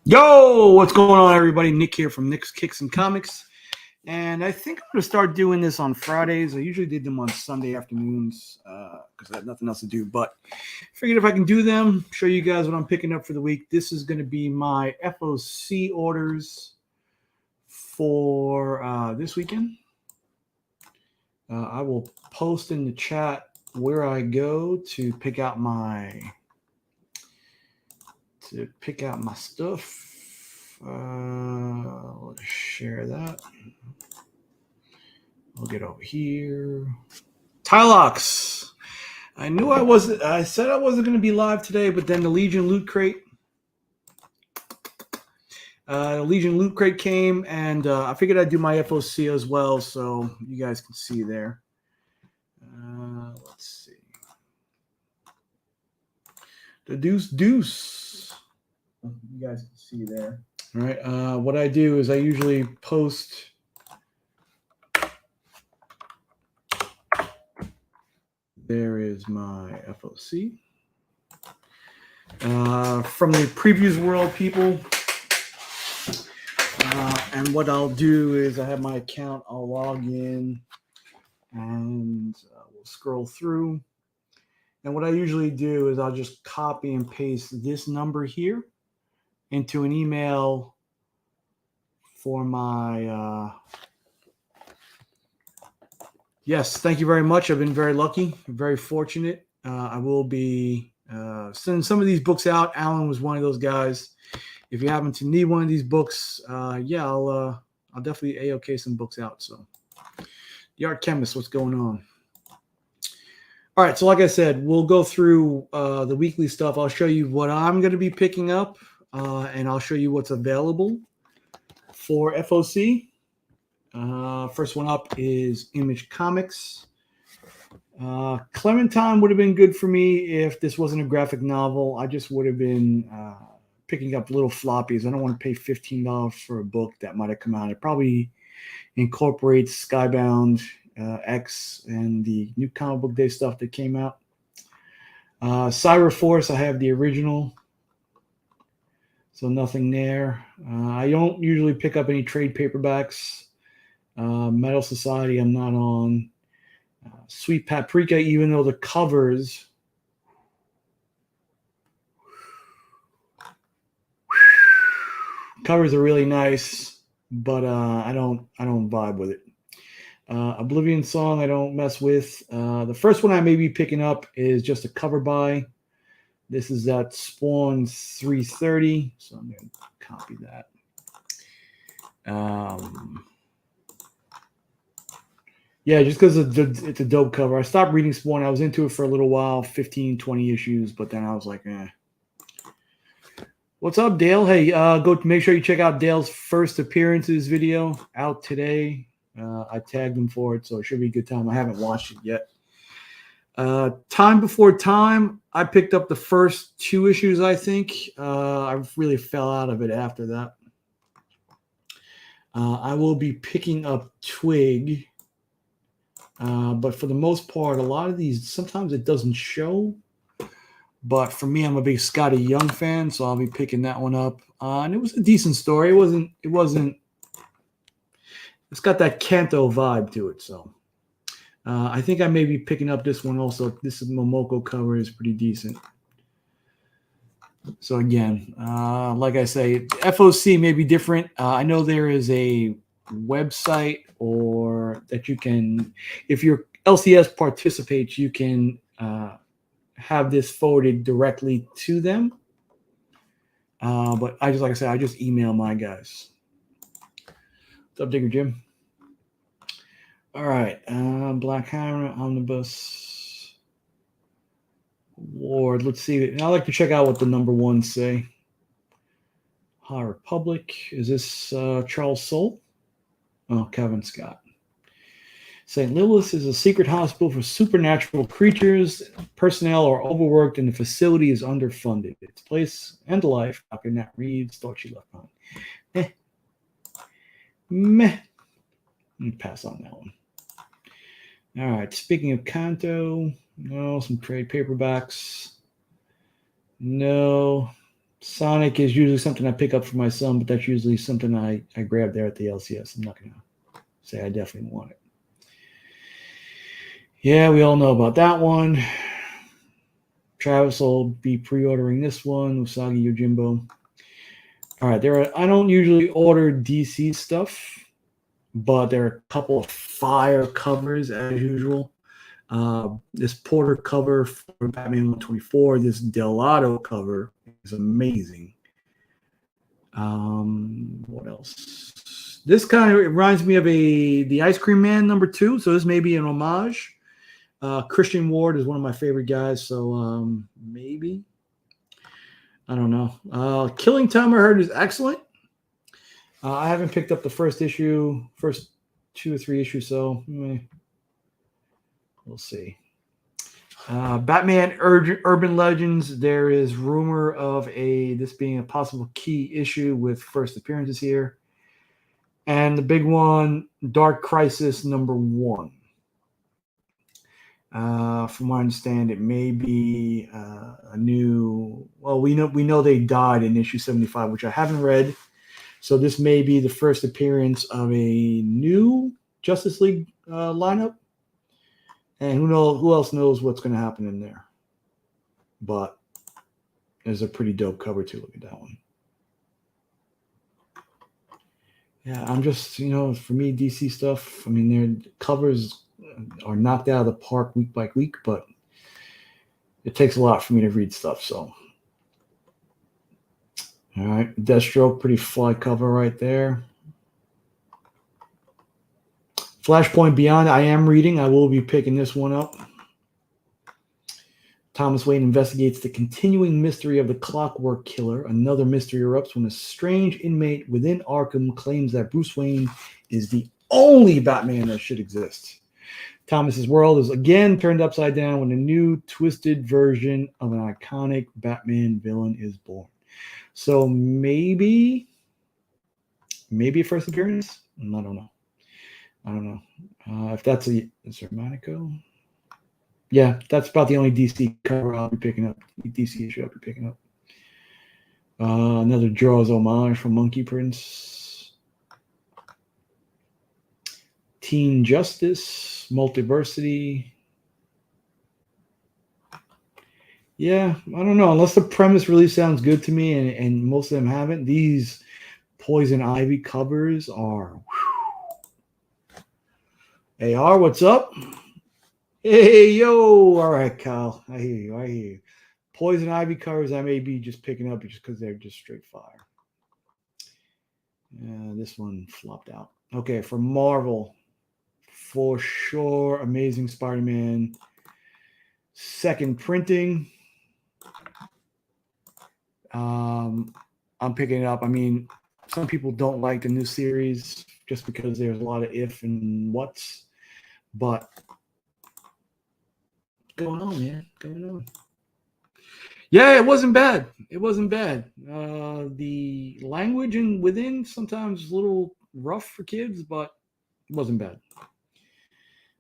Yo, what's going on, everybody? Nick here from Nick's Kicks and Comics. And I think I'm going to start doing this on Fridays. I usually did them on Sunday afternoons because I had nothing else to do. But I figured if I can do them, show you guys what I'm picking up for the week. This is going to be my FOC orders for this weekend. I will post in the chat where I go to pick out my stuff. Let's share that. I'll get over here. Tylox. I said I wasn't going to be live today, but then the Legion Loot Crate. The Legion Loot Crate came, and I figured I'd do my FOC as well, so you guys can see there. Let's see. The Deuce. You guys can see there. All right. What I do is I usually post there is my FOC. From the previews world, people. And what I'll do is I have my account. I'll log in and we'll scroll through. And what I usually do is I'll just copy and paste this number here into an email for my yes, thank you very much. I've been very lucky, very fortunate. I will be sending some of these books out. Alan was one of those guys. If you happen to need one of these books, I'll definitely A-OK some books out. So The Art Chemist, what's going on? All right, so like I said, we'll go through the weekly stuff. I'll show you what I'm going to be picking up. And I'll show you what's available for FOC. First one up is Image Comics. Clementine would have been good for me if this wasn't a graphic novel. I just would have been picking up little floppies. I don't want to pay $15 for a book that might have come out. It probably incorporates Skybound X and the new comic book day stuff that came out. Cyber Force, I have the original. So nothing there. I don't usually pick up any trade paperbacks. Metal Society, I'm not on. Sweet Paprika, even though the covers are really nice, but I don't vibe with it. Oblivion Song, I don't mess with. The first one I may be picking up is just a cover buy. This is at Spawn 330, so I'm going to copy that. Yeah, just because it's a dope cover. I stopped reading Spawn. I was into it for a little while, 15, 20 issues, but then I was like, eh. What's up, Dale? Hey, go make sure you check out Dale's first appearances video out today. I tagged him for it, so it should be a good time. I haven't watched it yet. Time Before Time, I picked up the first 2 issues, I think. I really fell out of it after that. I will be picking up Twig. But for the most part, a lot of these, sometimes it doesn't show. But for me, I'm a big Scotty Young fan, so I'll be picking that one up. And it was a decent story. It's got that Kanto vibe to it, so. I think I may be picking up this one also. This is Momoko cover is pretty decent. So again, like I say, FOC may be different. I know there is a website or that you can, if your LCS participates, you can have this forwarded directly to them. But I just email my guys. What's up, Digger Jim? All right, Black Hammer, Omnibus, Ward. Let's see. And I like to check out what the number ones say. High Republic. Is this Charles Soule? Oh, Kevin Scott. St. Louis is a secret hospital for supernatural creatures. Personnel are overworked and the facility is underfunded. Its place and life, Dr. Nat Reeves thought she left behind. Meh. Let me pass on that one. All right, speaking of Kanto, no, some trade paperbacks. No. Sonic is usually something I pick up for my son, but that's usually something I grab there at the LCS. I'm not going to say I definitely want it. Yeah, we all know about that one. Travis will be pre-ordering this one, Usagi Yojimbo. All right, I don't usually order DC stuff, but there are a couple of fire covers as usual. This Porter cover for Batman 124, this Delato cover is amazing. What else? This kind of reminds me of the Ice Cream Man #2, so this may be an homage. Christian Ward is one of my favorite guys, so maybe. I don't know. Killing Time I heard is excellent. I haven't picked up the first 2 or 3 issues, so we'll see. Batman Urban Legends, there is rumor of this being a possible key issue with first appearances here. And the big one, Dark Crisis #1. From what I understand, it may be a new. Well, we know they died in issue 75, which I haven't read. So this may be the first appearance of a new Justice League lineup, and who else knows what's going to happen in there. But there's a pretty dope cover too. Look at that one. Yeah, I'm just for me DC stuff. I mean, their covers are knocked out of the park week by week, but it takes a lot for me to read stuff. So, all right, Deathstroke, pretty fly cover right there. Flashpoint Beyond, I am reading. I will be picking this one up. Thomas Wayne investigates the continuing mystery of the Clockwork Killer. Another mystery erupts when a strange inmate within Arkham claims that Bruce Wayne is the only Batman that should exist. Thomas's world is again turned upside down when a new twisted version of an iconic Batman villain is born. So maybe a first appearance? I don't know. If that's is there Monaco? Yeah, that's about the only DC cover I'll be picking up. DC issue I'll be picking up. Another Jaws homage from Monkey Prince. Teen Justice, Multiversity. Yeah, I don't know. Unless the premise really sounds good to me, and most of them haven't. These Poison Ivy covers are. Whew. AR, what's up? Hey, yo. All right, Kyle. I hear you. Poison Ivy covers I may be just picking up just because they're just straight fire. This one flopped out. Okay, for Marvel, for sure, Amazing Spider-Man. Second printing. I'm picking it up. I mean, some people don't like the new series just because there's a lot of if and whats. But going on, man. Going on. Yeah, it wasn't bad. The language and within sometimes a little rough for kids, but it wasn't bad.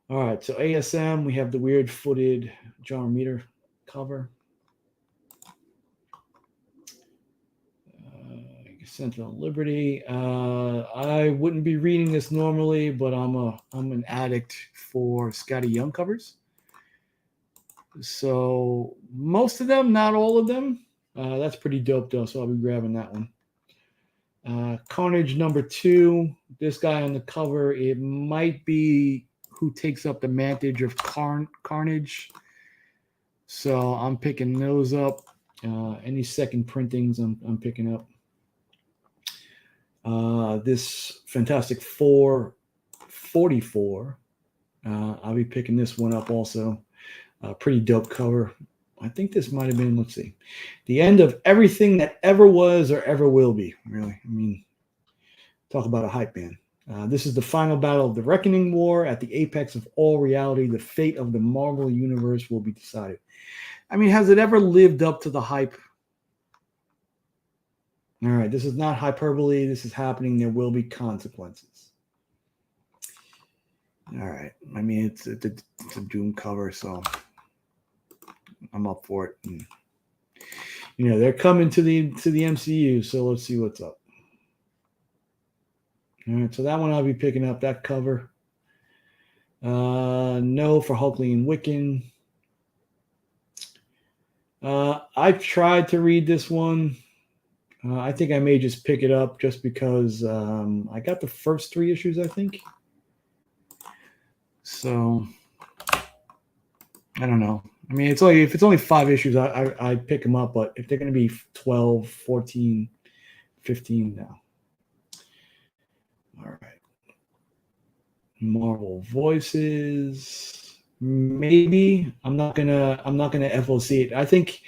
All right, so ASM, we have the weird footed John Romita cover. Sentinel Liberty. I wouldn't be reading this normally, but I'm an addict for Scotty Young covers. So most of them, not all of them. That's pretty dope though, so I'll be grabbing that one. Carnage #2. This guy on the cover, it might be who takes up the mantage of Carnage. So I'm picking those up. Any second printings I'm picking up. This Fantastic Four 44. I'll be picking this one up also. Pretty dope cover. I think this might have been, let's see, the end of everything that ever was or ever will be. Really, I mean, talk about a hype man. This is the final battle of the Reckoning War. At the apex of all reality, the fate of the Marvel Universe will be decided. I mean, has it ever lived up to the hype? All right, this is not hyperbole. This is happening. There will be consequences. All right. I mean, it's a Doom cover, so I'm up for it. And they're coming to the MCU, so let's see what's up. All right, so that one I'll be picking up, that cover. No for Hulkling and Wiccan. I've tried to read this one. I think I may just pick it up just because I got the first 3 issues, I think. So I don't know. I mean, if it's only 5 issues, I'd pick them up. But if they're going to be 12, 14, 15 now. All right. Marvel Voices. Maybe I'm not gonna FOC it. I think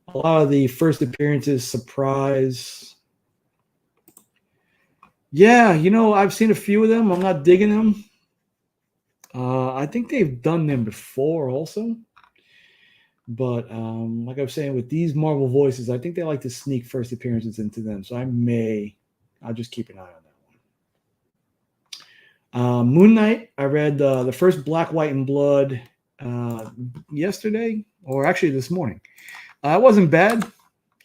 a lot of the first appearances surprise. Yeah, I've seen a few of them. I'm not digging them. I think they've done them before also. But like I was saying, with these Marvel Voices, I think they like to sneak first appearances into them. So I'll just keep an eye on that one. Moon Knight, I read the first Black, White, and Blood yesterday, or actually this morning. It wasn't bad.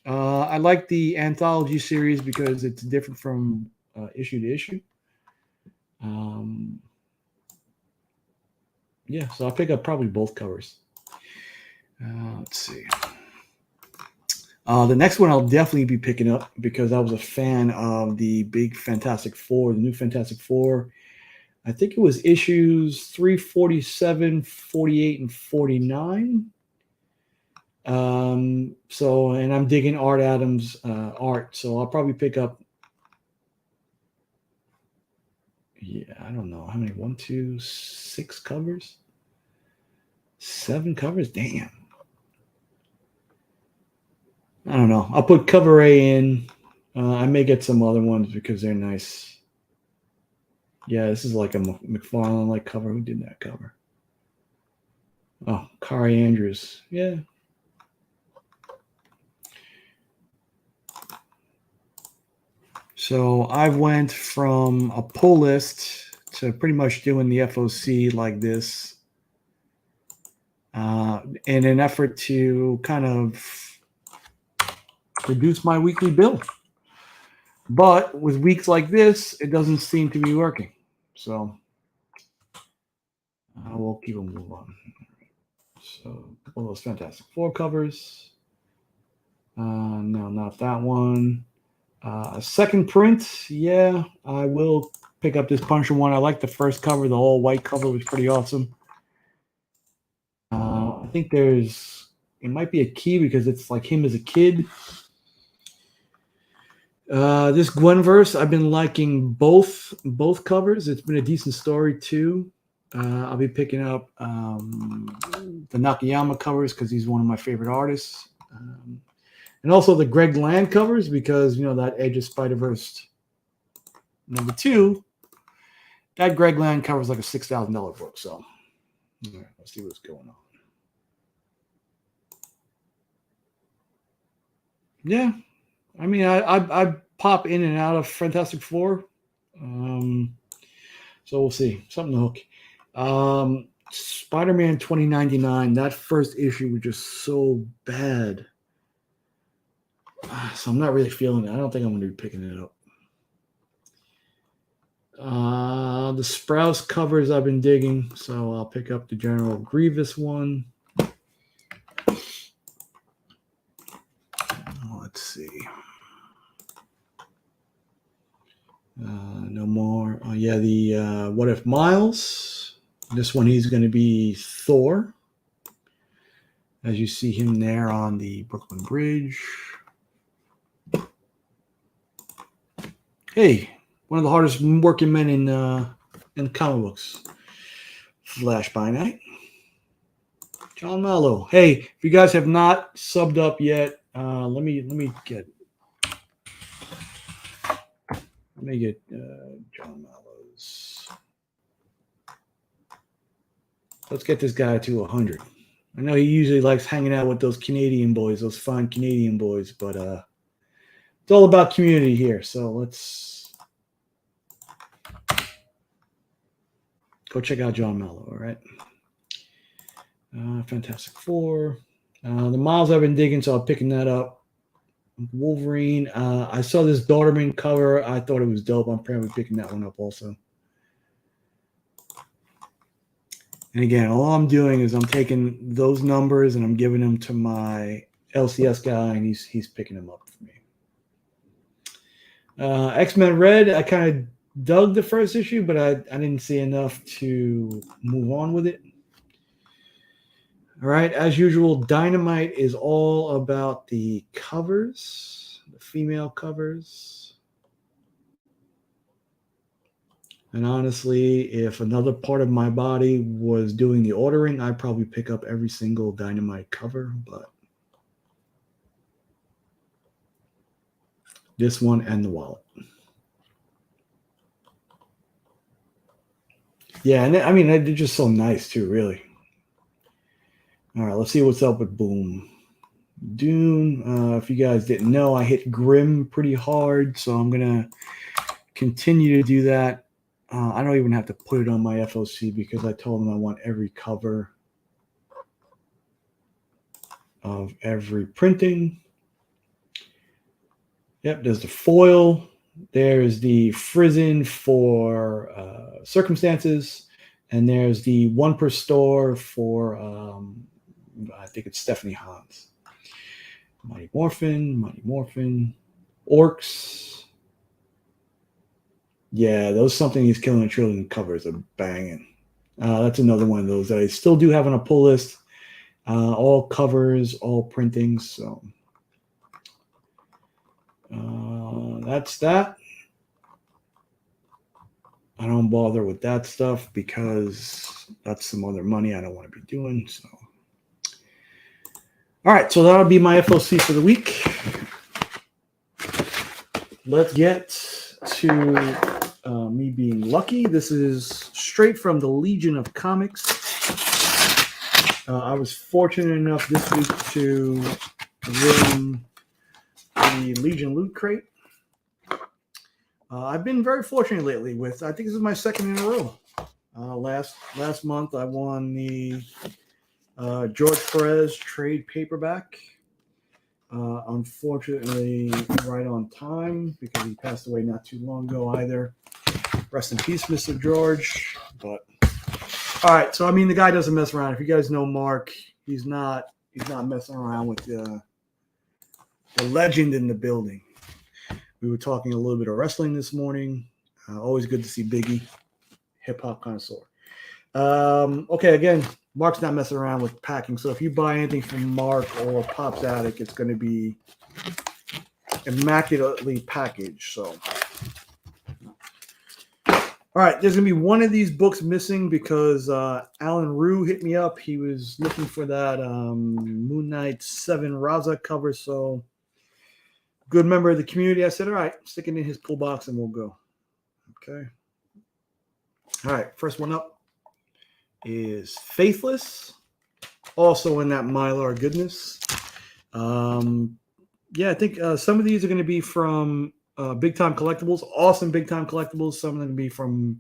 I like the anthology series because it's different from issue to issue. Yeah, so I'll pick up probably both covers. Let's see. The next one I'll definitely be picking up because I was a fan of the big Fantastic Four, the new Fantastic Four. I think it was issues 347, 48, and 49. And I'm digging Art Adams' art, so I'll probably pick up. Yeah, I don't know how many. 1, 2, 6 covers, 7 covers. Damn. I don't know. I'll put cover A in. I may get some other ones because they're nice. Yeah, this is like a McFarlane-like cover. Who did that cover? Oh, Kari Andrews. Yeah. So I went from a pull list to pretty much doing the FOC like this in an effort to kind of reduce my weekly bill. But with weeks like this, it doesn't seem to be working. So we'll keep on moving on. So a couple of those Fantastic Four covers. No, not that one. Second print, yeah, I will pick up this Punisher one. I like the first cover. The all white cover was pretty awesome. I think it might be a key because it's like him as a kid. This Gwenverse, I've been liking both covers. It's been a decent story too. I'll be picking up the Nakayama covers because he's one of my favorite artists. And also the Greg Land covers because, that Edge of Spider-Verse #2, that Greg Land cover is like a $6,000 book. So, all right, let's see what's going on. Yeah, I mean, I pop in and out of Fantastic Four. So we'll see. Something to hook. Spider-Man 2099, that first issue was just so bad. So I'm not really feeling it. I don't think I'm going to be picking it up. The Sprouse covers I've been digging, so I'll pick up the General Grievous one. Let's see. No more. Oh, yeah, the What If Miles. This one, he's going to be Thor. As you see him there on the Brooklyn Bridge. Hey, one of the hardest working men in comic books. Flash by Night. John Mallow. Hey, if you guys have not subbed up yet, let me get John Mallow's. Let's get this guy to 100. I know he usually likes hanging out with those Canadian boys, those fine Canadian boys, but it's all about community here. So let's go check out John Mallow. All right. Fantastic Four. The Miles I've been digging, so I'm picking that up. Wolverine. I saw this Daughterman cover. I thought it was dope. I'm probably picking that one up also. And again, all I'm doing is I'm taking those numbers and I'm giving them to my LCS guy, and he's picking them up for me. X-Men Red, I kind of dug the first issue, but I didn't see enough to move on with it. All right, as usual, Dynamite is all about the covers, the female covers. And honestly, if another part of my body was doing the ordering, I'd probably pick up every single Dynamite cover, but this one and the wallet. Yeah, and I mean, they're just so nice too, really. All right, let's see what's up with Boom. Dune, if you guys didn't know, I hit Grimm pretty hard, so I'm going to continue to do that. I don't even have to put it on my FOC because I told them I want every cover of every printing. Yep, there's the foil. There's the Frizen for circumstances. And there's the one per store for, I think it's Stephanie Hans. Mighty Morphin, Orcs. Yeah, those Something He's Killing a Trillion covers are banging. That's another one of those that I still do have on a pull list. All covers, all printings. So that's that. I don't bother with that stuff because that's some other money I don't want to be doing. So, all right, so that'll be my FOC for the week. Let's get to me being lucky. This is straight from the Legion of Comics. I was fortunate enough this week to win the Legion Loot Crate. I've been very fortunate lately with, I think this is my second in a row. Last month I won the George Perez trade paperback. Unfortunately, right on time because he passed away not too long ago either. Rest in peace, Mr. George. But all right, so I mean, the guy doesn't mess around. If you guys know Mark, he's not messing around with the legend in the building. We were talking a little bit of wrestling this morning. Always good to see Biggie, hip hop connoisseur. Okay, again, Mark's not messing around with packing. So if you buy anything from Mark or Pop's Attic, it's going to be immaculately packaged. So, all right, there's going to be one of these books missing because Alan Rue hit me up. He was looking for that Moon Knight 7 Raza cover. So, good member of the community. I said, all right, stick it in his pull box and we'll go. Okay. All right, first one up is Faithless, also in that Mylar goodness. Yeah, I think some of these are going to be from Big Time Collectibles, awesome Big Time Collectibles. Some of them be from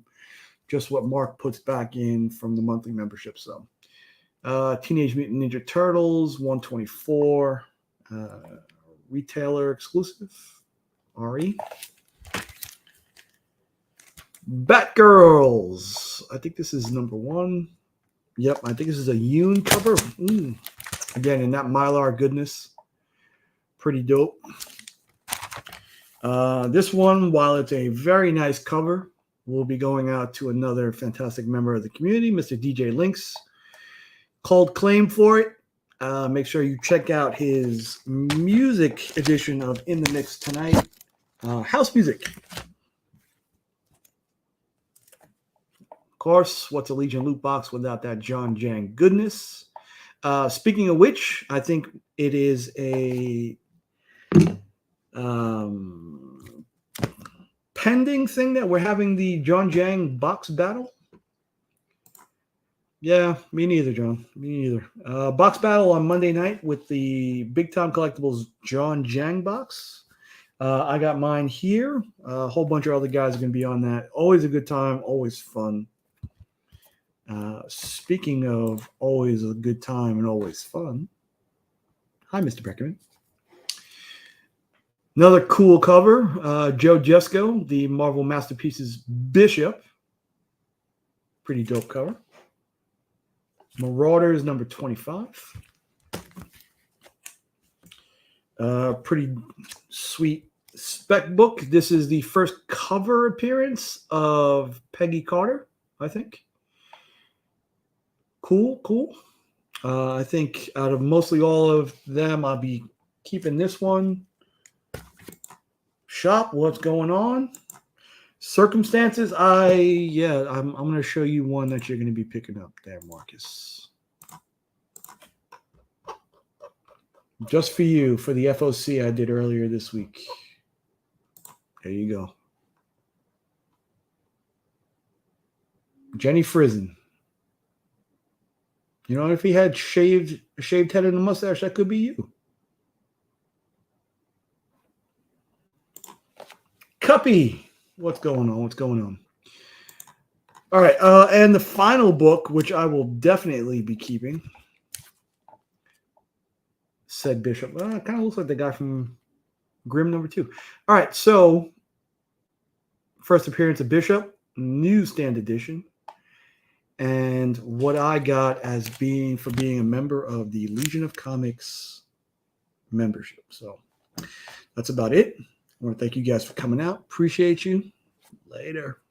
just what Mark puts back in from the monthly membership. So, Teenage Mutant Ninja Turtles 124, retailer exclusive, RE. Batgirls. I think this is number 1. Yep, I think this is a Yoon cover. Again, in that Mylar goodness. Pretty dope. This one, while it's a very nice cover, will be going out to another fantastic member of the community, Mr. DJ Lynx. Called claim for it. Make sure you check out his music edition of In the Mix tonight. House music. Of course, what's a Legion loot box without that John Jang goodness? Speaking of which, I think it is a pending thing that we're having the John Jang box battle. Yeah, me neither, John. Me neither. Box battle on Monday night with the Big Time Collectibles John Jang box. I got mine here. A whole bunch of other guys are going to be on that. Always a good time. Always fun. Speaking of always a good time and always fun. Hi, Mr. Beckerman. Another cool cover, Joe Jesco, the Marvel Masterpieces Bishop. Pretty dope cover. Marauders number 25. Pretty sweet spec book. This is the first cover appearance of Peggy Carter, I think. Cool. I think out of mostly all of them, I'll be keeping this one. Shop, what's going on? Circumstances, I'm going to show you one that you're going to be picking up there, Marcus. Just for you, for the FOC I did earlier this week. There you go. Jenny Frizen. You know, if he had shaved head and a mustache, that could be you. Cuppy, what's going on? All right, and the final book, which I will definitely be keeping, said Bishop. It kind of looks like the guy from Grimm number 2. All right, so first appearance of Bishop, newsstand edition. And what I got as being a member of the Legion of Comics membership. So that's about it. I want to thank you guys for coming out. Appreciate you. Later.